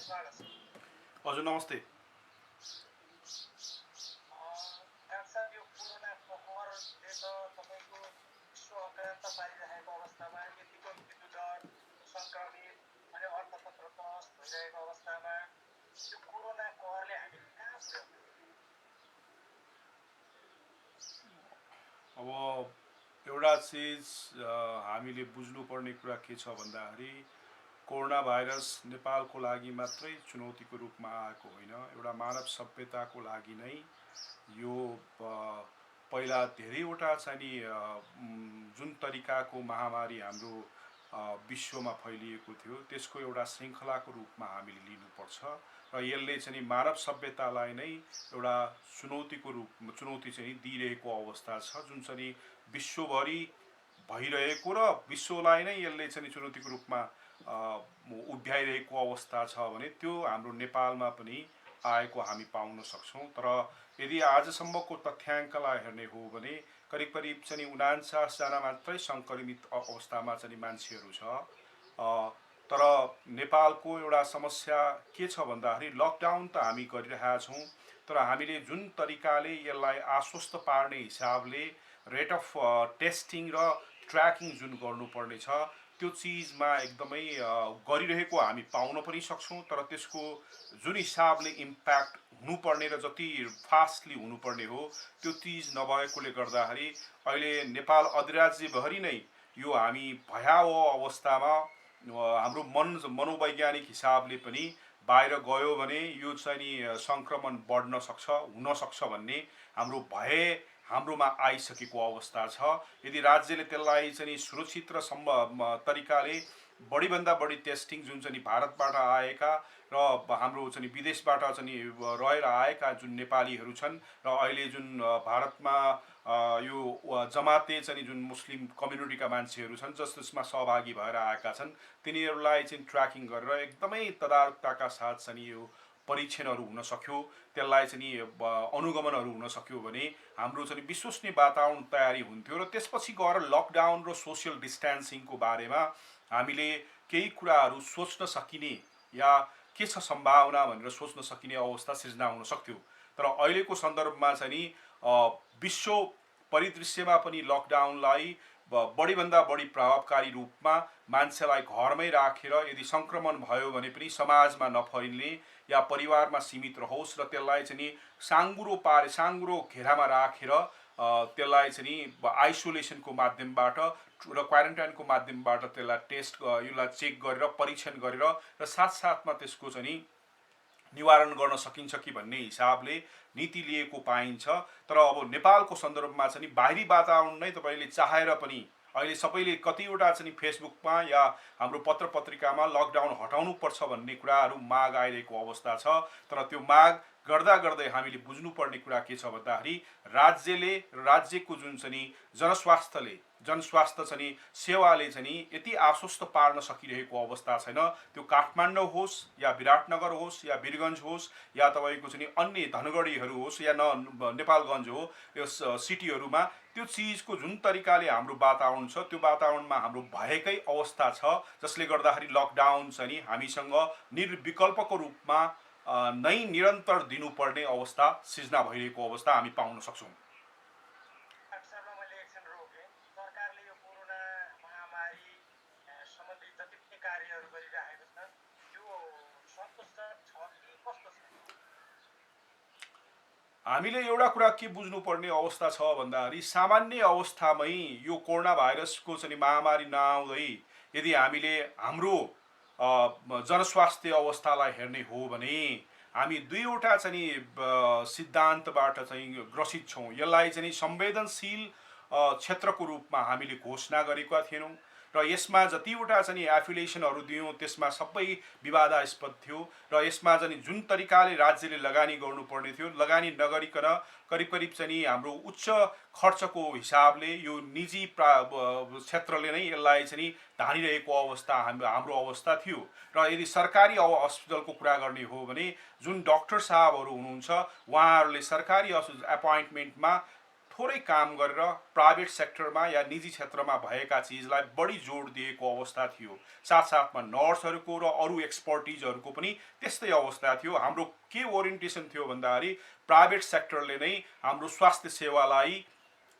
स्वागत छ। हजुर नमस्ते। डाक्टर साहब, यो कोरोना कहरले त तपाईँको विश्व अक्रान्त पारिरहेको अवस्थामा यतिको मृत्युदर, सङ्क्रमित अनि अर्थतन्त्र तहस भइरहेको अवस्थामा यो कोरोना कहरले हामीले कहाँ पुर्याउँछ? अब एउटा चिज हामीले बुझ्नुपर्ने कुरा के छ भन्दाखेरि कोरोना भाइरस नेपालको लागि मात्रै चुनौतीको रूपमा आएको होइन, एउटा मानव सभ्यताको लागि नै यो पहिला धेरैवटा चाहिँ नि जुन तरिकाको महामारी हाम्रो विश्वमा फैलिएको थियो त्यसको एउटा श्रृङ्खलाको रूपमा हामीले लिनुपर्छ र यसले चाहिँ मानव सभ्यतालाई नै एउटा चुनौती चाहिँ दिइरहेको अवस्था छ, जुन चाहिँ विश्वभरि भइरहेको र विश्वलाई नै यसले चाहिँ चुनौतीको रूपमा उभ्याइरहेको अवस्था छ भने त्यो हाम्रो नेपालमा पनि आएको हामी पाउन सक्छौँ। तर यदि आजसम्मको तथ्याङ्कलाई हेर्ने हो भने करिब करिब चाहिँ 49जना मात्रै सङ्क्रमित अवस्थामा चाहिँ मान्छेहरू छ। तर नेपालको एउटा समस्या के छ भन्दाखेरि लकडाउन त हामी गरिरहेका छौँ, तर हामीले जुन तरिकाले यसलाई आश्वस्त पार्ने हिसाबले रेट अफ टेस्टिङ र ट्र्याकिङ जुन गर्नुपर्ने छ त्यो चिजमा एकदमै गरिरहेको हामी पाउन पनि सक्छौँ, तर त्यसको जुन हिसाबले इम्प्याक्ट हुनुपर्ने र जति फास्टली हुनुपर्ने हो त्यो चिज नभएकोले गर्दाखेरि अहिले नेपाल अधिराज्यभरि नै यो हामी भयावह अवस्थामा हाम्रो मनोवैज्ञानिक हिसाबले पनि बाहिर गयो भने यो चाहिँ नि सङ्क्रमण बढ्न सक्छ, हुन सक्छ भन्ने हाम्रो भय हाम्रोमा आइसकेको अवस्था छ। यदि राज्यले त्यसलाई चाहिँ सुरक्षित र तरिकाले बढीभन्दा बढी टेस्टिङ जुन चाहिँ भारतबाट आएका र हाम्रो चाहिँ विदेशबाट चाहिँ रहेर आएका जुन नेपालीहरू छन् र अहिले जुन भारतमा यो जमाते चाहिँ जुन मुस्लिम कम्युनिटीका मान्छेहरू छन् जसमा सहभागी भएर आएका छन् तिनीहरूलाई चाहिँ ट्र्याकिङ गरेर एकदमै तदारुकताका साथ चाहिँ यो परीक्षणहरू हुन सक्यो, त्यसलाई चाहिँ अनुगमनहरू हुन सक्यो भने हाम्रो चाहिँ विश्वसनीय वातावरण तयारी हुन्थ्यो र त्यसपछि गएर लकडाउन र सोसियल डिस्टेन्सिङको बारेमा हामीले केही कुराहरू सोच्न सकिने या के छ सम्भावना भनेर सोच्न सकिने अवस्था सिर्जना हुन सक्थ्यो। तर अहिलेको सन्दर्भमा चाहिँ नि विश्व परिदृश्यमा पनि लकडाउनलाई बढीभन्दा बढी प्रभावकारी रूपमा मान्छेलाई घरमै राखेर यदि सङ्क्रमण भयो भने पनि समाजमा नफैलिने या परिवारमा सीमित रहोस् र त्यसलाई चाहिँ साँगुरो घेरामा राखेर त्यसलाई चाहिँ आइसोलेसनको माध्यमबाट र क्वारेन्टाइनको माध्यमबाट त्यसलाई यसलाई चेक गरेर परीक्षण गरेर र साथसाथमा त्यसको चाहिँ निवारण गर्न सकिन्छ कि भन्ने हिसाबले नीति लिएको पाइन्छ। तर अब नेपालको सन्दर्भमा चाहिँ बाहिरी वातावरण नै तपाईँले चाहेर पनि अहिले सबैले कतिवटा चाहिँ फेसबुकमा या हाम्रो पत्र पत्रिकामा लकडाउन हटाउनुपर्छ भन्ने कुराहरू माग आइरहेको अवस्था छ। तर त्यो माग गर्दा गर्दै हामीले बुझ्नुपर्ने कुरा के छ भन्दाखेरि राज्यको जुन चाहिँ जनस्वास्थ्य चाहिँ सेवाले चाहिँ यति आश्वस्त पार्न सकिरहेको अवस्था छैन। त्यो काठमाडौँ होस् या विराटनगर होस् या वीरगञ्ज होस् या तपाईँको चाहिँ अन्य धनगढीहरू होस् या नेपालगञ्ज हो, यो सिटीहरूमा त्यो चिजको जुन तरिकाले हाम्रो वातावरण छ त्यो वातावरणमा हाम्रो भएकै अवस्था छ, जसले गर्दाखेरि लकडाउन चाहिँ हामीसँग निर्विकल्पको रूपमा नै निरन्तर दिनुपर्ने अवस्था सिर्जना भइरहेको अवस्था हामी पाउन सक्छौँ। डाक्टर साहबलाई मैले एकछिन रोकेँ। सरकारले यो कोरोना महामारी सम्बन्धी जति पनि कार्यहरू गरिरहेको छ यो सन्तोषजनक छ कि कस्तो छ? हामीले एउटा कुरा के बुझ्नुपर्ने अवस्था छ भन्दाखेरि सामान्य अवस्थामै यो कोरोना भाइरसको चाहिँ महामारी नआउँदै यदि हामीले हाम्रो जनस्वास्थ्य अवस्थालाई हेर्ने हो भने हामी दुईवटा चाहिँ सिद्धान्तबाट चाहिँ ग्रसित छौँ। यसलाई चाहिँ संवेदनशील क्षेत्रको रूपमा हामीले घोषणा गरेका थिएनौँ र यसमा जतिवटा चाहिँ एफिलिएसनहरू दियौँ त्यसमा सबै विवादास्पद थियो र यसमा चाहिँ जुन तरिकाले राज्यले लगानी गर्नुपर्ने थियो लगानी नगरिकन करिब करिब चाहिँ हाम्रो उच्च खर्चको हिसाबले यो निजी क्षेत्रले नै यसलाई चाहिँ धानिरहेको अवस्था हाम्रो अवस्था थियो। र यदि सरकारी हस्पिटलको कुरा गर्ने हो भने जुन डाक्टर साहबहरू हुनुहुन्छ उहाँहरूले सरकारी एपोइन्टमेन्टमा थोरै काम गरेर प्राइभेट सेक्टरमा या निजी क्षेत्रमा भएका चिजलाई बढी जोड दिएको अवस्था थियो। साथसाथमा नर्सहरूको र अरू एक्सपर्टिजहरूको पनि त्यस्तै अवस्था थियो। हाम्रो के ओरिएन्टेसन थियो भन्दाखेरि प्राइभेट सेक्टरले नै हाम्रो स्वास्थ्य सेवालाई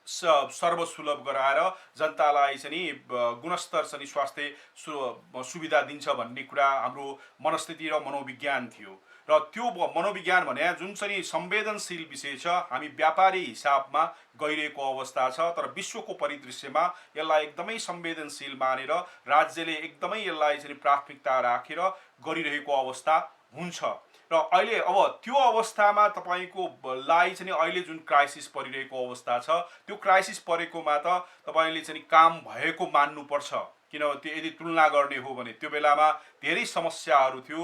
सर्वसुलभ गराएर जनतालाई चाहिँ गुणस्तर चाहिँ स्वास्थ्य सुविधा दिन्छ भन्ने कुरा हाम्रो मनस्थिति र मनोविज्ञान थियो। र त्यो मनोविज्ञान भने जुन चाहिँ संवेदनशील विषय छ, हामी व्यापारी हिसाबमा गइरहेको अवस्था छ, तर विश्वको परिदृश्यमा यसलाई एकदमै संवेदनशील मानेर राज्यले एकदमै यसलाई चाहिँ प्राथमिकता राखेर गरिरहेको अवस्था हुन्छ। र अहिले अब त्यो अवस्थामा तपाईँको लाई चाहिँ अहिले जुन क्राइसिस परिरहेको अवस्था छ, त्यो क्राइसिस परेकोमा त तपाईँले चाहिँ काम भएको मान्नुपर्छ। किनभने त्यो यदि तुलना गर्ने हो भने त्यो बेलामा धेरै समस्याहरू थियो।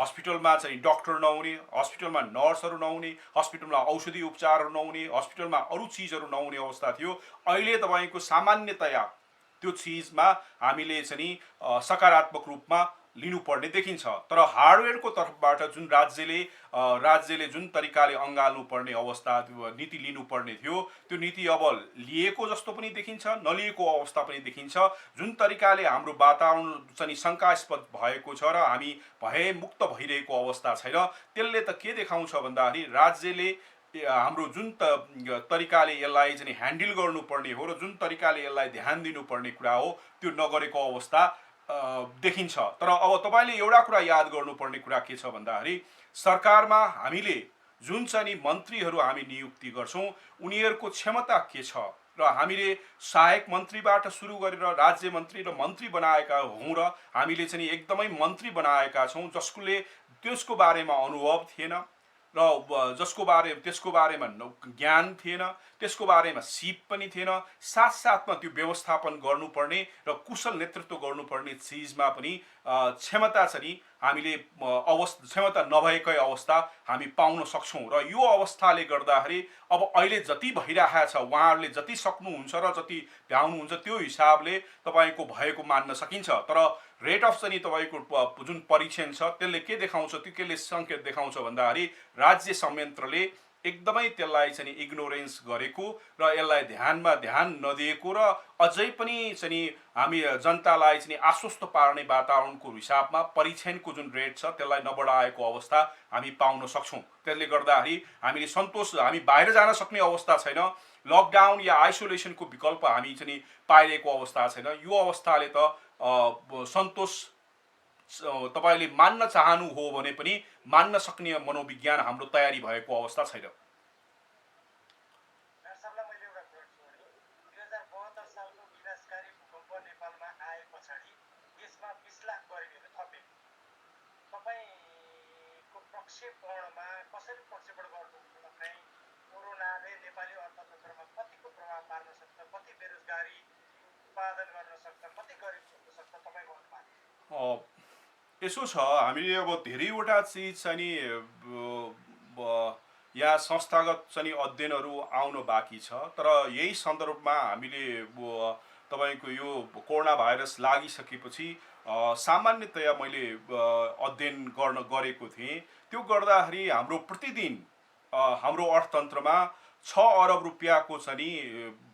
हस्पिटलमा चाहिँ डक्टर नहुने, हस्पिटलमा नर्सहरू नहुने, हस्पिटलमा औषधि उपचारहरू नहुने, हस्पिटलमा अरू चिजहरू नहुने अवस्था थियो। अहिले तपाईँको सामान्यतया त्यो चिजमा हामीले चाहिँ सकारात्मक रूपमा लिनुपर्ने देखिन्छ। तर हार्डवेयरको तर्फबाट जुन राज्यले जुन तरिकाले अँगाल्नुपर्ने अवस्था नीति लिनुपर्ने थियो, त्यो नीति अब लिएको जस्तो पनि देखिन्छ, नलिएको अवस्था पनि देखिन्छ। जुन तरिकाले हाम्रो वातावरण चाहिँ शङ्कास्पद भएको छ र हामी भयमुक्त भइरहेको अवस्था छैन, त्यसले त के देखाउँछ भन्दाखेरि राज्यले हाम्रो जुन तरिकाले यसलाई चाहिँ ह्यान्डल गर्नुपर्ने हो र जुन तरिकाले यसलाई ध्यान दिनुपर्ने कुरा हो, त्यो नगरेको अवस्था देखिन्छ। तर अब तपाईँले एउटा कुरा याद गर्नुपर्ने कुरा के छ भन्दाखेरि सरकारमा हामीले जुन चाहिँ मन्त्रीहरू हामी नियुक्ति गर्छौँ, उनीहरूको क्षमता के छ र हामीले सहायक मन्त्रीबाट सुरु गरेर राज्य मन्त्री र मन्त्री बनाएका हौँ र हामीले चाहिँ एकदमै मन्त्री बनाएका छौँ जसले त्यसको बारेमा अनुभव थिएन र त्यसको बारेमा ज्ञान थिएन, त्यसको बारेमा सिप पनि थिएन। साथसाथमा त्यो व्यवस्थापन गर्नुपर्ने र कुशल नेतृत्व गर्नुपर्ने चिजमा पनि क्षमता चाहिँ हामीले क्षमता नभएकै अवस्था हामी पाउन सक्छौँ। र यो अवस्थाले गर्दाखेरि अब अहिले जति भइरहेको छ, उहाँहरूले जति सक्नुहुन्छ र जति भ्याउनुहुन्छ त्यो हिसाबले तपाईँको भएको मान्न सकिन्छ। तर रेट अफ चाहिँ तपाईँको जुन परीक्षण छ त्यसले के देखाउँछ, त्यो केले सङ्केत देखाउँछ भन्दाखेरि राज्य संयन्त्रले एकदमै त्यसलाई चाहिँ इग्नोरेन्स गरेको र यसलाई ध्यान नदिएको र अझै पनि चाहिँ हामी जनतालाई चाहिँ आश्वस्त पार्ने वातावरणको हिसाबमा परीक्षणको जुन रेट छ त्यसलाई नबढाएको अवस्था हामी पाउन सक्छौँ। त्यसले गर्दाखेरि हामी बाहिर जान सक्ने अवस्था छैन, लकडाउन या आइसोलेसनको विकल्प हामी चाहिँ पाइरहेको अवस्था छैन। यो अवस्थाले त सन्तोष तपाईँले मान्न चाहनु हो भने पनि मान्न सक्ने मनोविज्ञान हाम्रो तयारी भएको अवस्था छैन। कसरी प्रक्षेपण गर्नुहुन्छ? कोरोनाले नेपाली अर्थतन्त्रमा कतिको प्रभाव पार्न सक्छ, कति बेरोजगारी उत्पादन गर्न सक्छ, कति गरिब हुन सक्छ, तपाईँको अनुमान? यसो छ, हामीले अब धेरैवटा चिज चाहिँ यहाँ संस्थागत चाहिँ अध्ययनहरू आउन बाँकी छ। तर यही सन्दर्भमा हामीले तपाईँको यो कोरोना भाइरस लागिसकेपछि सामान्यतया मैले अध्ययन गरेको थिएँ। त्यो गर्दाखेरि हाम्रो प्रतिदिन हाम्रो अर्थतन्त्रमा 6 अरब रुपियाँको चाहिँ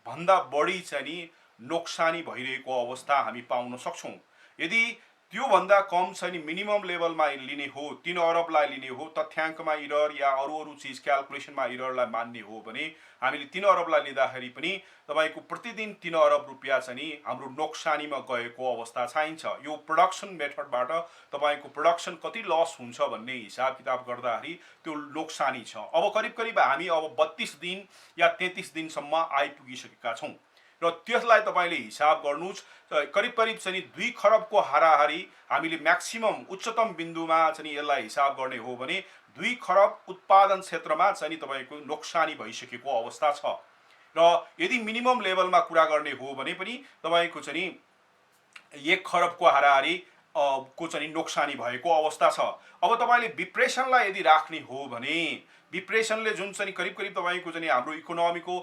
भन्दा बढी चाहिँ नोक्सानी भइरहेको अवस्था हामी पाउन सक्छौँ। यदि त्योभन्दा कम चाहिँ मिनिमम लेभलमा लिने हो, 3 अरबलाई लिने हो, तथ्याङ्कमा इरर या अरू चिज क्यालकुलेसनमा इररलाई मान्ने हो भने हामीले 3 अरबलाई लिँदाखेरि पनि तपाईँको प्रतिदिन 3 अरब रुपियाँ चाहिँ हाम्रो नोक्सानीमा गएको अवस्था चाहिन्छ। यो प्रोडक्सन मेथडबाट तपाईँको प्रोडक्सन कति लस हुन्छ भन्ने हिसाब किताब गर्दाखेरि त्यो नोक्सानी छ। अब करिब हामी अब 32 दिन या 33 दिनसम्म आइपुगिसकेका छौँ र त्यसलाई तपाईँले हिसाब गर्नुहोस्, करिब चाहिँ 2 खरबको हाराहारी हामीले म्याक्सिमम उच्चतम बिन्दुमा चाहिँ यसलाई हिसाब गर्ने हो भने 2 खरब उत्पादन क्षेत्रमा चाहिँ तपाईँको नोक्सानी भइसकेको अवस्था छ। र यदि मिनिमम लेभलमा कुरा गर्ने हो भने पनि तपाईँको चाहिँ 1 खरबको हाराहारी को चाहिँ नोक्सानी भएको अवस्था छ। अब तपाईँले विप्रेसनलाई यदि राख्ने हो भने डिप्रेसनले जुन चाहिँ करिब करिब तपाईँको चाहिँ हाम्रो इकोनोमीको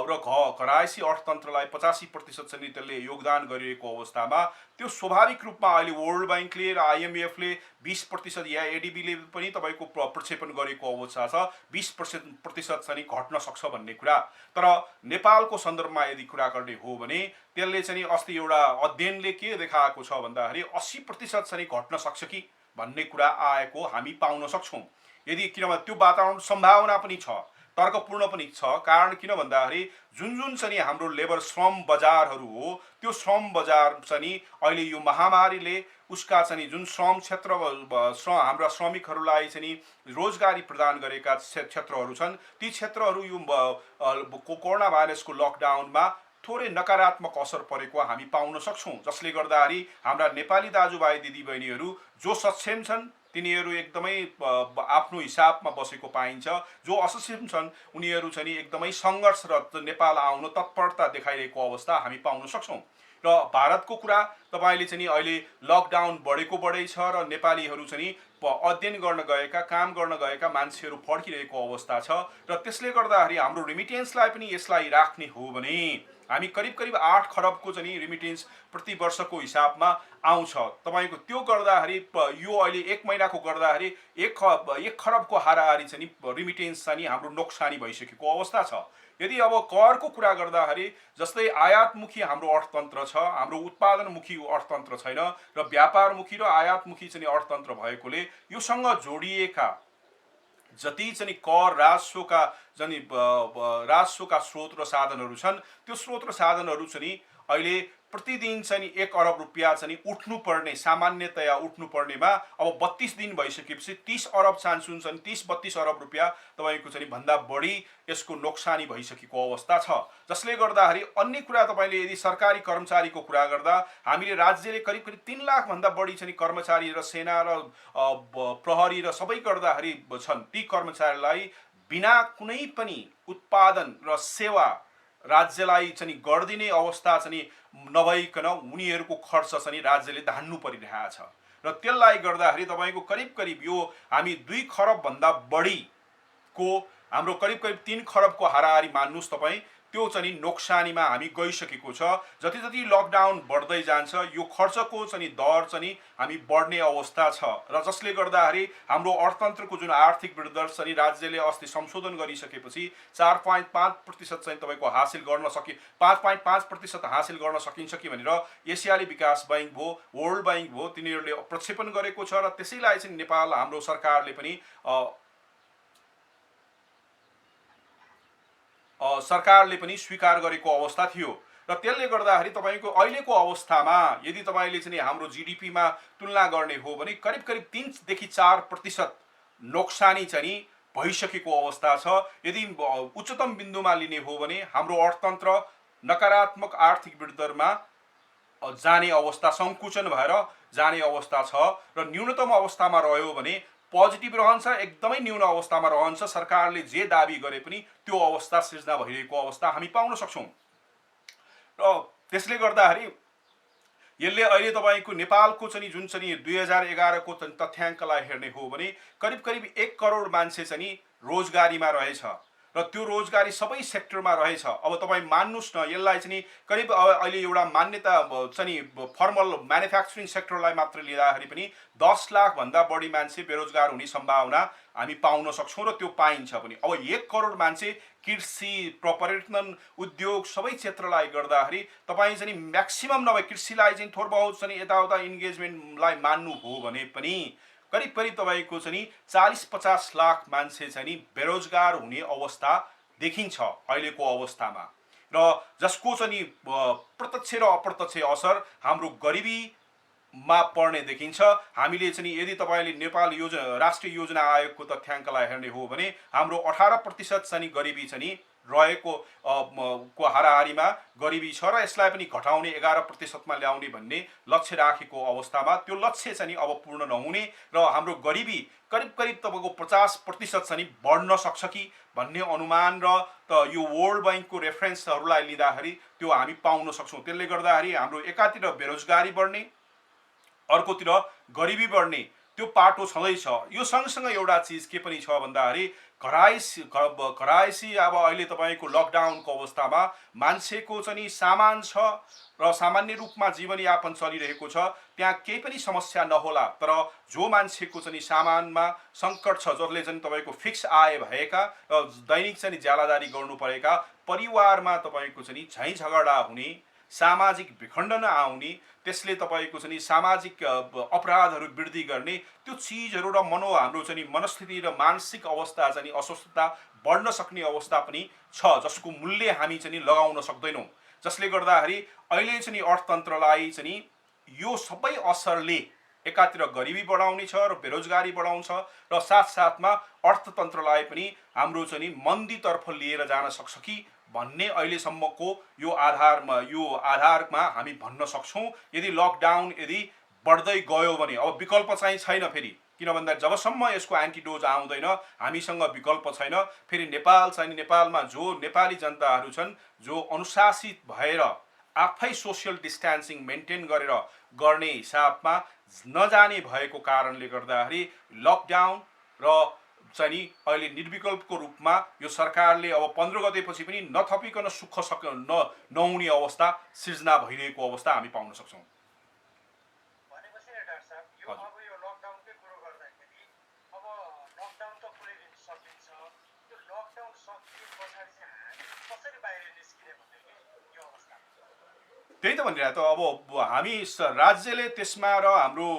र घरायसी अर्थतन्त्रलाई 85% चाहिँ त्यसले योगदान गरिरहेको अवस्थामा त्यो स्वाभाविक रूपमा अहिले वर्ल्ड ब्याङ्कले र आइएमएफले 20% या एडिबीले पनि तपाईँको प्रक्षेपण गरेको अवस्था छ 20% चाहिँ घट्न सक्छ भन्ने कुरा। तर नेपालको सन्दर्भमा यदि कुरा गर्ने हो भने त्यसले चाहिँ अस्ति एउटा अध्ययनले के देखाएको छ भन्दाखेरि 80% चाहिँ घट्न सक्छ कि भन्ने कुरा आएको हामी पाउन सक्छौँ। यदि किनभने त्यो वातावरण सम्भावना पनि छ, तर्कपूर्ण पनि छ। कारण किन भन्दाखेरि जुन जुन चाहिँ हाम्रो लेबर श्रम बजारहरू हो त्यो श्रम बजार चाहिँ अहिले यो महामारीले उसका चाहिँ जुन श्रम क्षेत्र हाम्रा श्रमिकहरूलाई चाहिँ रोजगारी प्रदान गरेका क्षेत्रहरू छन् ती क्षेत्रहरू यो कोरोना भाइरसको लकडाउनमा थोरै नकारात्मक असर परेको हामी पाउन सक्छौँ। जसले गर्दाखेरि हाम्रा नेपाली दाजुभाइ दिदीबहिनीहरू जो सक्षम छन् तिनीहरू एकदमै आफ्नो हिसाबमा बसेको पाइन्छ, जो असक्षम छन् उनीहरू चाहिँ एकदमै सङ्घर्षरत नेपाल आउन तत्परता देखाइरहेको अवस्था हामी पाउन सक्छौँ। र भारतको कुरा तपाईँले चाहिँ अहिले लकडाउन बढै छ र नेपालीहरू चाहिँ अध्ययन गर्न गएका काम गर्न गएका मान्छेहरू फर्किरहेको अवस्था छ र त्यसले गर्दाखेरि हाम्रो रिमिटेन्सलाई पनि यसलाई राख्ने हो भने हामी करिब करिब 8 खरबको चाहिँ रिमिटेन्स प्रति वर्षको हिसाबमा आउँछ। तपाईँको त्यो गर्दाखेरि यो अहिले 1 महिनाको गर्दाखेरि 1 खरबको हाराहारी चाहिँ रिमिटेन्स चाहिँ हाम्रो नोक्सानी भइसकेको अवस्था छ। यदि अब करको कुरा गर्दाखेरि जस्तै आयातमुखी हाम्रो अर्थतन्त्र छ, हाम्रो उत्पादनमुखी अर्थतन्त्र छैन र व्यापारमुखी र आयातमुखी चाहिँ अर्थतन्त्र भएकोले योसँग जोडिएका जति चाहिँ कर राजस्वका स्रोत र साधनहरू छन् त्यो स्रोत र साधनहरू चाहिँ अहिले प्रतिदिन चाहिँ 1 अरब रुपियाँ चाहिँ उठ्नुपर्ने सामान्यतया उठ्नुपर्नेमा अब 32 दिन भइसकेपछि 30 अरब चान्स हुन्छ, 30-32 अरब रुपियाँ तपाईँको चाहिँ भन्दा बढी यसको नोक्सानी भइसकेको अवस्था छ। जसले गर्दाखेरि अन्य कुरा तपाईँले यदि सरकारी कर्मचारीको कुरा गर्दा हामीले राज्यले करिब करिब 3 लाख भन्दा बढी चाहिँ कर्मचारी र सेना र प्रहरी र सबै गर्दाखेरि छन्। ती कर्मचारीलाई बिना कुनै पनि उत्पादन र सेवा राज्यलाई चाहिँ गर्दिने अवस्था चाहिँ नभइकन उनीहरूको खर्च चाहिँ राज्यले धान्नु परिरहेको छ र त्यसलाई गर्दाखेरि तपाईँको करिब करिब यो हामी 2 खरब भन्दा बढीको हाम्रो करिब करिब 3 खरबको हाराहारी मान्नुस् तपाईँ त्यो चाहिँ नोक्सानीमा हामी गइसकेको छ। जति जति लकडाउन बढ्दै जान्छ यो खर्चको चाहिँ दर चाहिँ हामी बढ्ने अवस्था छ र जसले गर्दाखेरि हाम्रो अर्थतन्त्रको जुन आर्थिक वृद्धि दर चाहिँ राज्यले अस्ति संशोधन गरिसकेपछि 4.5% चाहिँ तपाईँको हासिल गर्न 5.5% हासिल गर्न सकिन्छ कि भनेर एसियाली विकास बैंक भयो, वर्ल्ड बैंक भयो तिनीहरूले प्रक्षेपण गरेको छ र त्यसैलाई चाहिँ नेपाल हाम्रो सरकारले पनि स्वीकार गरेको अवस्था थियो र त्यसले गर्दाखेरि तपाईँको अहिलेको अवस्थामा यदि तपाईँले चाहिँ हाम्रो जीडीपीमा तुलना गर्ने हो भने करिब करिब 3 देखि 4% नोक्सानी चाहिँ भइसकेको अवस्था छ। यदि उच्चतम बिन्दुमा लिने हो भने हाम्रो अर्थतन्त्र नकारात्मक आर्थिक वृद्धि दरमा जाने अवस्था सङ्कुचन भएर जाने अवस्था छ र न्यूनतम अवस्थामा रह्यो भने पोजिटिभ रहन्छ, एकदमै न्यून अवस्थामा रहन्छ। सरकारले जे दाबी गरे पनि त्यो अवस्था सृजना भइरहेको अवस्था हामी पाउन सक्छौँ र त्यसले गर्दाखेरि यसले अहिले तपाईँको नेपालको चाहिँ जुन चाहिँ 2011 को तथ्याङ्कलाई हेर्ने हो भने करिब करिब 1 करोड मान्छे चाहिँ रोजगारीमा रहेछ र त्यो रोजगारी सबै सेक्टरमा रहेछ। अब तपाईँ मान्नुस् न यसलाई चाहिँ करिब अहिले एउटा मान्यता चाहिँ फर्मल म्यानुफ्याक्चरिङ सेक्टरलाई मात्र लिँदाखेरि पनि 10 लाख भन्दा बढी मान्छे बेरोजगार हुने सम्भावना हामी पाउन सक्छौँ र त्यो पाइन्छ पनि। अब 1 करोड मान्छे कृषि पर्यटन उद्योग सबै क्षेत्रलाई गर्दाखेरि तपाईँ चाहिँ म्याक्सिमम नभए कृषिलाई चाहिँ थोर बहुत चाहिँ यताउता इन्गेजमेन्टलाई मान्नु हो भने पनि करिब करिब तपाईँको चाहिँ 40-50 लाख मान्छे चाहिँ बेरोजगार हुने अवस्था देखिन्छ अहिलेको अवस्थामा र जसको चाहिँ प्रत्यक्ष र अप्रत्यक्ष असर हाम्रो गरिबीमा पर्ने देखिन्छ। हामीले चाहिँ यदि तपाईँले नेपाल राष्ट्रिय योजना आयोगको तथ्याङ्कलाई हेर्ने हो भने हाम्रो 18% चाहिँ गरिबी चाहिँ रहेको को हाराहारीमा गरिबी छ र यसलाई पनि घटाउने 11% मा ल्याउने भन्ने लक्ष्य राखेको अवस्थामा त्यो लक्ष्य चाहिँ अब पूर्ण नहुने र हाम्रो गरिबी करिब करिब तपाईँको 50% चाहिँ बढ्न सक्छ कि भन्ने अनुमान र यो वर्ल्ड बैंकको रेफरेन्सहरूलाई लिँदाखेरि त्यो हामी पाउन सक्छौँ। त्यसले गर्दाखेरि हाम्रो एकातिर बेरोजगारी बढ्ने, अर्कोतिर गरिबी बढ्ने, त्यो पाटो छँदैछ। यो सँगसँगै एउटा चिज के पनि छ भन्दाखेरि घरायसी अब अहिले तपाईँको लकडाउनको अवस्थामा मान्छेको चाहिँ नि सामान छ र सामान्य रूपमा जीवनयापन चलिरहेको छ, त्यहाँ केही पनि समस्या नहोला, तर जो मान्छेको चाहिँ नि सामानमा सङ्कट छ, जसले चाहिँ तपाईँको फिक्स आय भएका र दैनिक चाहिँ ज्यालादारी गर्नु परेका परिवारमा तपाईँको चाहिँ नि झैँ झगडा हुने, सामाजिक विखण्डन आउने, त्यसले तपाईँको चाहिँ नि सामाजिक अपराधहरू वृद्धि गर्ने, त्यो चिजहरू र हाम्रो चाहिँ नि मनस्थिति र मानसिक अवस्था चाहिँ नि अस्वस्थता बढ्न सक्ने अवस्था पनि छ, जसको मूल्य हामी चाहिँ नि लगाउन सक्दैनौँ। जसले गर्दाखेरि अहिले चाहिँ नि अर्थतन्त्रलाई चाहिँ नि यो सबै असरले एकातिर गरिबी बढाउने छ र बेरोजगारी बढाउँछ र साथसाथमा अर्थतन्त्रलाई पनि हाम्रो चाहिँ नि मन्दीतर्फ लिएर जान सक्छ कि भन्ने अहिलेसम्मको यो आधारमा हामी भन्न सक्छौँ। यदि लकडाउन यदि बढ्दै गयो भने अब विकल्प चाहिँ छैन फेरि, किन भन्दा जबसम्म यसको एन्टिडोज आउँदैन हामीसँग विकल्प छैन। फेरि नेपाल चाहिँ नेपालमा जो नेपाली जनताहरू छन् जो अनुशासित भएर आफै सोसियल डिस्टेन्सिङ मेन्टेन गरेर गर्ने हिसाबमा नजाने भएको कारणले गर्दाखेरि लकडाउन र चाहिँ नि अहिले निर्विकल्पको रूपमा यो सरकारले अब 15 गतेपछि पनि नथपिकन सुख नहुने अवस्था सिर्जना भइरहेको अवस्था हामी पाउन सक्छौँ। भनेपछि नि डाक्टर साहब, यो अब यो लकडाउनकै कुरो गर्दाखेरि अब लकडाउन त खोलिदिन सकिन्छ, त्यो लकडाउन सकिए पछाडि चाहिँ हामी कसरी बाहिर निस्किने भन्ने कि यो अवस्था त्यही त भनिरहेको त। अब हामी राज्यले त्यसमा र हाम्रो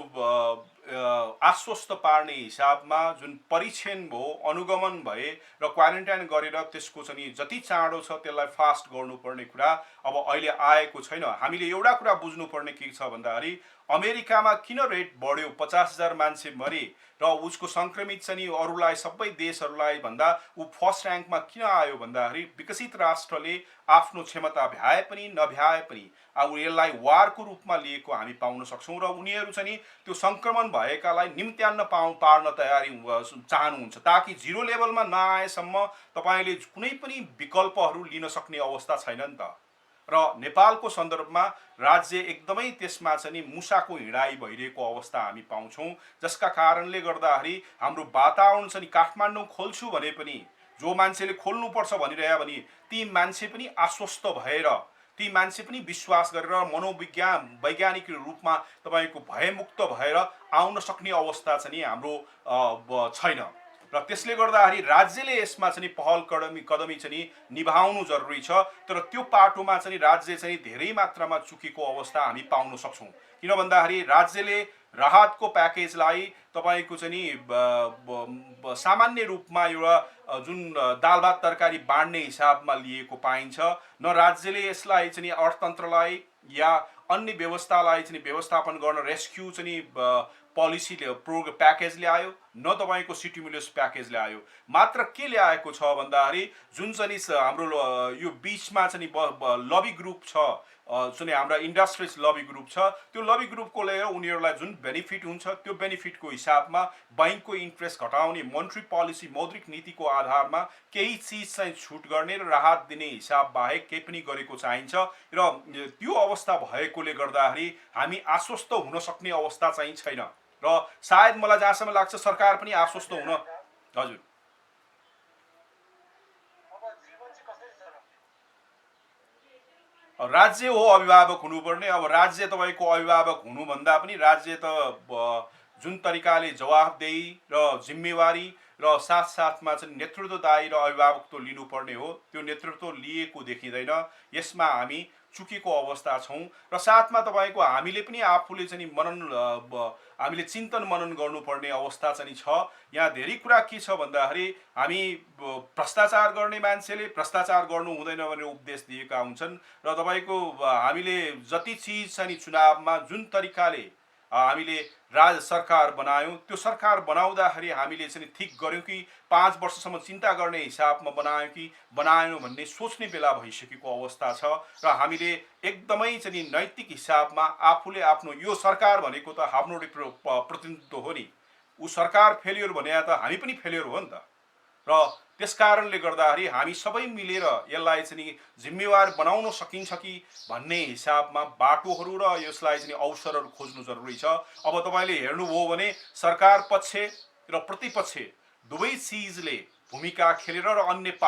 आश्वस्त पार्ने हिसाबमा जुन परीक्षण भयो, अनुगमन भए र क्वारेन्टाइन गरेर त्यसको चाहिँ जति चाँडो छ त्यसलाई फास्ट गर्नुपर्ने कुरा अब अहिले आएको छैन। हामीले एउटा कुरा बुझ्नुपर्ने के छ भन्दाखेरि अमेरिकामा किन रेट बढ्यो, 50,000 मान्छे मरे र उसको सङ्क्रमित चाहिँ अरूलाई सबै देशहरूलाई भन्दा ऊ फर्स्ट ऱ्याङ्कमा किन आयो भन्दाखेरि विकसित राष्ट्रले आफ्नो क्षमता भ्याए पनि नभ्याए पनि अब यसलाई वारको रूपमा लिएको हामी पाउन सक्छौँ र उनीहरू चाहिँ त्यो सङ्क्रमण भएकालाई निम्त्यान्न पार्न तयारी चाहनुहुन्छ, ताकि जिरो लेभलमा नआएसम्म तपाईँले कुनै पनि विकल्पहरू लिन सक्ने अवस्था छैन नि त। र नेपालको सन्दर्भमा राज्य एकदमै त्यसमा चाहिँ नि मुसाको हिँडाइ भइरहेको अवस्था हामी पाउँछौँ, जसका कारणले गर्दाखेरि हाम्रो वातावरण चाहिँ काठमाडौँ खोल्छु भने पनि जो मान्छेले खोल्नुपर्छ भनिरह्यो भने ती मान्छे पनि आश्वस्त भएर, ती मान्छे पनि विश्वास गरेर वैज्ञानिक रूपमा तपाईँको भयमुक्त भएर आउन सक्ने अवस्था चाहिँ हाम्रो छैन। र त्यसले गर्दाखेरि राज्यले यसमा चाहिँ पहल कदमी चाहिँ निभाउनु जरुरी छ, तर त्यो पाटोमा चाहिँ राज्य चाहिँ धेरै मात्रामा चुकेको अवस्था हामी पाउन सक्छौँ। किन भन्दाखेरि राज्यले राहतको प्याकेजलाई तपाईँको चाहिँ नि सामान्य रूपमा एउटा जुन दाल भात तरकारी बाँड्ने हिसाबमा लिएको पाइन्छ, न राज्यले यसलाई चाहिँ अर्थतन्त्रलाई या अन्य व्यवस्थालाई चाहिँ व्यवस्थापन गर्न रेस्क्यु चाहिँ पोलिसी प्याकेज ल्यायो, न तपाईँको स्टिमुलस प्याकेज ल्यायो। मात्र के ल्याएको छ भन्दाखेरि जुन चाहिँ हाम्रो यो बिचमा चाहिँ लबी ग्रुप छ, जुन हाम्रा इन्डस्ट्रिज लबी ग्रुप छ, त्यो लबी ग्रुपको लिएर उनीहरूलाई जुन बेनिफिट हुन्छ त्यो बेनिफिटको हिसाबमा बैंकको इन्ट्रेस्ट घटाउने मोनेटरी पोलिसी मौद्रिक नीतिको आधारमा केही चिज चाहिँ छुट गर्ने र राहत दिने हिसाब बाहेक केही पनि गरेको चाहिन्छ। र त्यो अवस्था भएकोले गर्दाखेरि हामी आश्वस्त हुन सक्ने अवस्था चाहिँ छैन र सायद मलाई जहाँसम्म लाग्छ सरकार पनि आश्वस्त हुन। हजुर, राज्य हो अभिभावक हुनुपर्ने। अब राज्य तपाईँको अभिभावक हुनुभन्दा पनि राज्य त जुन तरिकाले जवाफदेही र जिम्मेवारी र साथसाथमा चाहिँ नेतृत्वदायी र अभिभावकत्व लिनुपर्ने हो, त्यो नेतृत्व लिएको देखिँदैन। यसमा हामी चुकेको अवस्था छौँ र साथमा तपाईँको हामीले पनि आफूले चाहिँ हामीले चिन्तन मनन गर्नुपर्ने अवस्था चाहिँ छ। यहाँ धेरै कुरा के छ भन्दाखेरि हामी भ्रष्टाचार गर्ने मान्छेले भ्रष्टाचार गर्नु हुँदैन भनेर उपदेश दिएका हुन्छन् र तपाईँको हामीले जति चिज चाहिँ चुनावमा जुन तरिकाले हामीले सरकार बनायौँ, त्यो सरकार बनाउँदाखेरि हामीले चाहिँ ठिक गऱ्यौँ कि 5 वर्षसम्म चिन्ता गर्ने हिसाबमा बनायौँ कि बनाएनौँ भन्ने सोच्ने बेला भइसकेको अवस्था छ। र हामीले एकदमै चाहिँ नैतिक हिसाबमा आफूले आफ्नो यो सरकार भनेको त हाम्रो प्रतिनिधित्व हो नि, ऊ सरकार फेलियर भने त हामी पनि फेलियर हो नि त। र त्यस कारणले गर्दाखेरि हामी सबै मिलेर यसलाई चाहिँ नि जिम्मेवार बनाउन सकिन्छ कि भन्ने हिसाबमा बाटोहरू र यसलाई चाहिँ अवसरहरू खोज्नु जरुरी छ। अब तपाईले हेर्नुभयो भने सरकार पक्ष र प्रतिपक्ष दुवै चिजले भूमिका खेलेर र अन्य